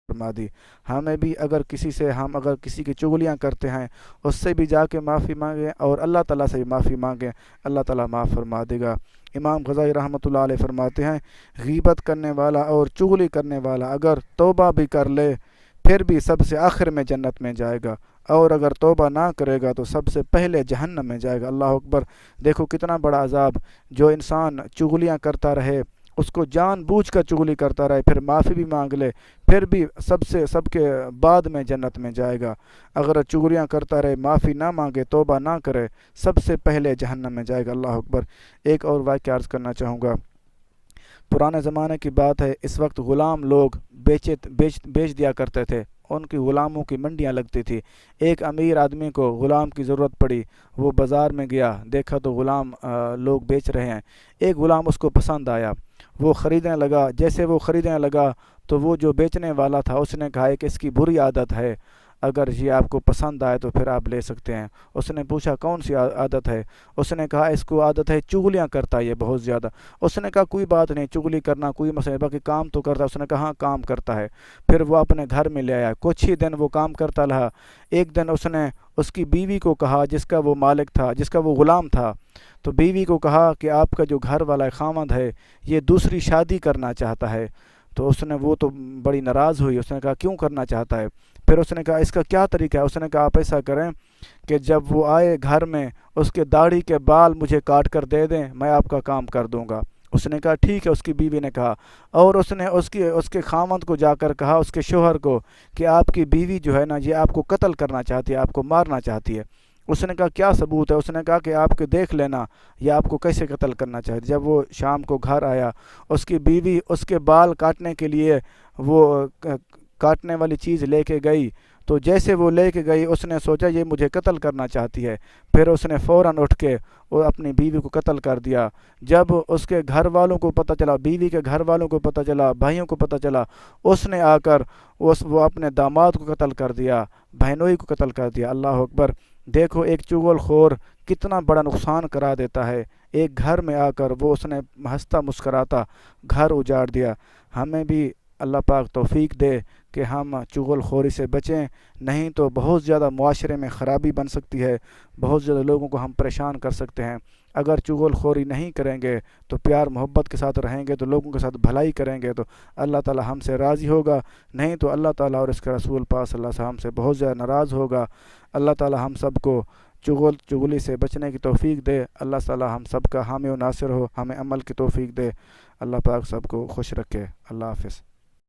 فرما دی۔ ہمیں بھی اگر کسی کی چغلیاں کرتے ہیں اس سے بھی جا کے معافی مانگیں اور اللہ تعالیٰ سے بھی معافی مانگیں، اللہ تعالیٰ معاف فرما دے گا۔ امام غزالی رحمۃ اللہ علیہ فرماتے ہیں، غیبت کرنے والا اور چغلی کرنے والا اگر توبہ بھی کر لے پھر بھی سب سے آخر میں جنت میں جائے گا، اور اگر توبہ نہ کرے گا تو سب سے پہلے جہنم میں جائے گا۔ اللہ اکبر! دیکھو کتنا بڑا عذاب! جو انسان چغلیاں کرتا رہے، اس کو جان بوجھ کر چغلی کرتا رہے، پھر معافی بھی مانگ لے، پھر بھی سب کے بعد میں جنت میں جائے گا۔ اگر چغلیاں کرتا رہے، معافی نہ مانگے، توبہ نہ کرے، سب سے پہلے جہنم میں جائے گا۔ اللہ اکبر! ایک اور واقعہ عرض کرنا چاہوں گا۔ پرانے زمانے کی بات ہے، اس وقت غلام لوگ بیچ دیا کرتے تھے، ان کی غلاموں کی منڈیاں لگتی تھی۔ ایک امیر آدمی کو غلام کی ضرورت پڑی، وہ بازار میں گیا، دیکھا تو غلام لوگ بیچ رہے ہیں۔ ایک غلام اس کو پسند آیا، وہ خریدنے لگا۔ جیسے وہ خریدنے لگا تو وہ جو بیچنے والا تھا اس نے کہا کہ اس کی بری عادت ہے، اگر یہ آپ کو پسند آئے تو پھر آپ لے سکتے ہیں۔ اس نے پوچھا کون سی عادت ہے؟ اس نے کہا اس کو عادت ہے چغلیاں کرتا ہے یہ بہت زیادہ۔ اس نے کہا کوئی بات نہیں، چغلی کرنا کوئی مسئلہ نہیں، باقی کام تو کرتا ہے۔ اس نے کہا ہاں کام کرتا ہے۔ پھر وہ اپنے گھر میں لے آیا، کچھ ہی دن وہ کام کرتا رہا۔ ایک دن اس نے اس کی بیوی کو کہا، جس کا وہ مالک تھا، جس کا وہ غلام تھا، تو بیوی کو کہا کہ آپ کا جو گھر والا خاوند ہے یہ دوسری شادی کرنا چاہتا ہے۔ تو وہ تو بڑی ناراض ہوئی، اس نے کہا کیوں کرنا چاہتا ہے؟ پھر اس نے کہا اس کا کیا طریقہ ہے؟ اس نے کہا آپ ایسا کریں کہ جب وہ آئے گھر میں اس کے داڑھی کے بال مجھے کاٹ کر دے دیں، میں آپ کا کام کر دوں گا۔ اس نے کہا ٹھیک ہے، اس کی بیوی نے کہا، اور اس نے اس کے خاوند کو جا کر کہا، اس کے شوہر کو، کہ آپ کی بیوی جو ہے نا یہ آپ کو قتل کرنا چاہتی ہے، آپ کو مارنا چاہتی ہے۔ اس نے کہا کیا ثبوت ہے؟ اس نے کہا کہ آپ کے دیکھ لینا یہ آپ کو کیسے قتل کرنا چاہتی ہے۔ جب وہ شام کو گھر آیا، اس کی بیوی اس کے بال کاٹنے کے لیے وہ کاٹنے والی چیز لے کے گئی، تو جیسے وہ لے کے گئی اس نے سوچا یہ مجھے قتل کرنا چاہتی ہے، پھر اس نے فوراً اٹھ کے وہ اپنی بیوی کو قتل کر دیا۔ جب اس کے گھر والوں کو پتہ چلا، بیوی کے گھر والوں کو پتہ چلا، بھائیوں کو پتہ چلا، اس نے آ کر وہ اپنے داماد کو قتل کر دیا، بہنوئی کو قتل کر دیا۔ اللہ اکبر! دیکھو ایک چغل خور کتنا بڑا نقصان کرا دیتا ہے۔ ایک گھر میں آ کر وہ اس نے ہنستا مسکراتا گھر اجاڑ دیا۔ ہمیں بھی اللہ پاک توفیق دے کہ ہم چغل خوری سے بچیں، نہیں تو بہت زیادہ معاشرے میں خرابی بن سکتی ہے، بہت زیادہ لوگوں کو ہم پریشان کر سکتے ہیں۔ اگر چغل خوری نہیں کریں گے تو پیار محبت کے ساتھ رہیں گے، تو لوگوں کے ساتھ بھلائی کریں گے تو اللہ تعالی ہم سے راضی ہوگا، نہیں تو اللہ تعالیٰ اور اس کے رسول پاک صلی اللہ علیہ وسلم سے بہت زیادہ ناراض ہوگا۔ اللہ تعالی ہم سب کو چغلی سے بچنے کی توفیق دے۔ اللہ تعالی ہم سب کا حامی و ناصر ہو، ہمیں عمل کی توفیق دے۔ اللہ پاک سب کو خوش رکھے۔ اللہ حافظ۔